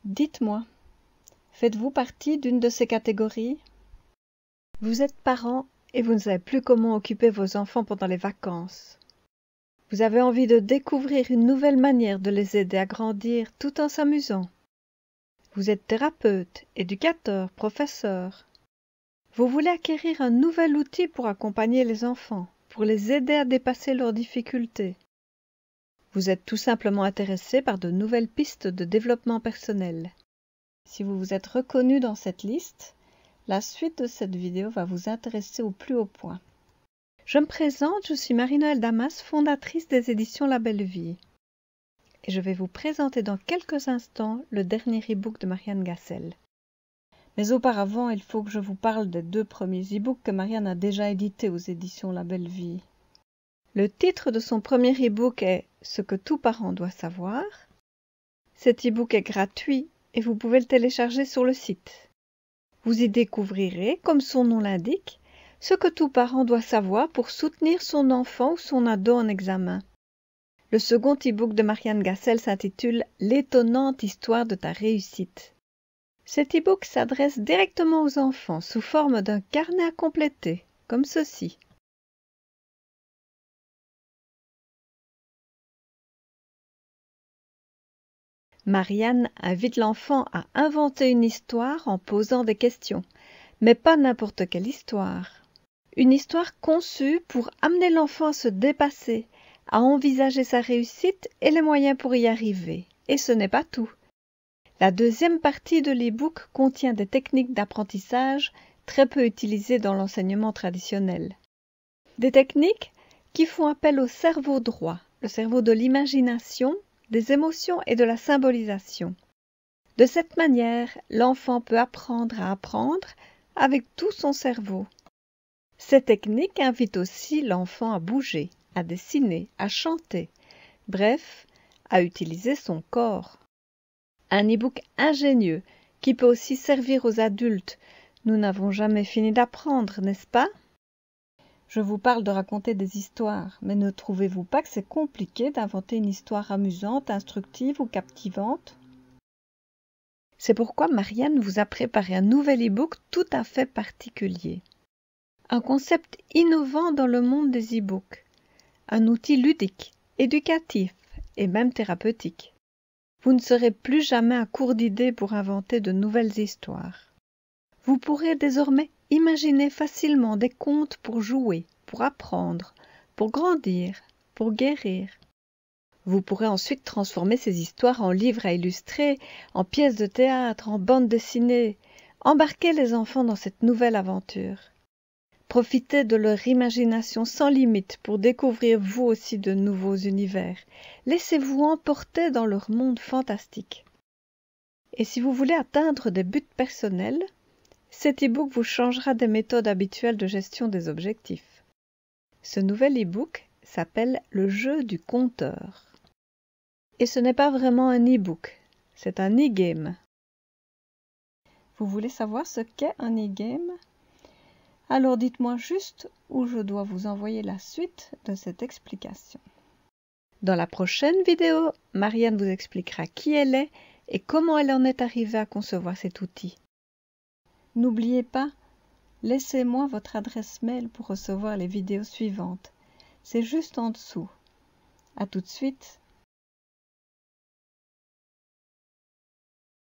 Dites-moi, faites-vous partie d'une de ces catégories? Vous êtes parent et vous ne savez plus comment occuper vos enfants pendant les vacances. Vous avez envie de découvrir une nouvelle manière de les aider à grandir tout en s'amusant. Vous êtes thérapeute, éducateur, professeur. Vous voulez acquérir un nouvel outil pour accompagner les enfants, pour les aider à dépasser leurs difficultés. Vous êtes tout simplement intéressé par de nouvelles pistes de développement personnel. Si vous vous êtes reconnu dans cette liste, la suite de cette vidéo va vous intéresser au plus haut point. Je me présente, je suis Marie-Noëlle Damas, fondatrice des éditions La Belle Vie. Et je vais vous présenter dans quelques instants le dernier e-book de Marianne Gassel. Mais auparavant, il faut que je vous parle des 2 premiers e-books que Marianne a déjà édités aux éditions La Belle Vie. Le titre de son premier e-book est « Ce que tout parent doit savoir ». Cet e-book est gratuit et vous pouvez le télécharger sur le site. Vous y découvrirez, comme son nom l'indique, ce que tout parent doit savoir pour soutenir son enfant ou son ado en examen. Le second e-book de Marianne Gassel s'intitule « L'étonnante histoire de ta réussite ». Cet e-book s'adresse directement aux enfants sous forme d'un carnet à compléter, comme ceci. Marianne invite l'enfant à inventer une histoire en posant des questions, mais pas n'importe quelle histoire. Une histoire conçue pour amener l'enfant à se dépasser, à envisager sa réussite et les moyens pour y arriver. Et ce n'est pas tout. La deuxième partie de l'e-book contient des techniques d'apprentissage très peu utilisées dans l'enseignement traditionnel. Des techniques qui font appel au cerveau droit, le cerveau de l'imagination, des émotions et de la symbolisation. De cette manière, l'enfant peut apprendre à apprendre avec tout son cerveau. Ces techniques invitent aussi l'enfant à bouger, à dessiner, à chanter, bref, à utiliser son corps. Un e-book ingénieux qui peut aussi servir aux adultes. Nous n'avons jamais fini d'apprendre, n'est-ce pas? Je vous parle de raconter des histoires, mais ne trouvez-vous pas que c'est compliqué d'inventer une histoire amusante, instructive ou captivante? C'est pourquoi Marianne vous a préparé un nouvel e-book tout à fait particulier. Un concept innovant dans le monde des e-books. Un outil ludique, éducatif et même thérapeutique. Vous ne serez plus jamais à court d'idées pour inventer de nouvelles histoires. Vous pourrez désormais imaginer facilement des contes pour jouer, pour apprendre, pour grandir, pour guérir. Vous pourrez ensuite transformer ces histoires en livres à illustrer, en pièces de théâtre, en bandes dessinées, embarquer les enfants dans cette nouvelle aventure. Profitez de leur imagination sans limite pour découvrir vous aussi de nouveaux univers. Laissez-vous emporter dans leur monde fantastique. Et si vous voulez atteindre des buts personnels, cet e-book vous changera des méthodes habituelles de gestion des objectifs. Ce nouvel e-book s'appelle « Le jeu du conteur ». Et ce n'est pas vraiment un e-book, c'est un e-game. Vous voulez savoir ce qu'est un e-game ? Alors dites-moi juste où je dois vous envoyer la suite de cette explication. Dans la prochaine vidéo, Marianne vous expliquera qui elle est et comment elle en est arrivée à concevoir cet outil. N'oubliez pas, laissez-moi votre adresse mail pour recevoir les vidéos suivantes. C'est juste en dessous. À tout de suite.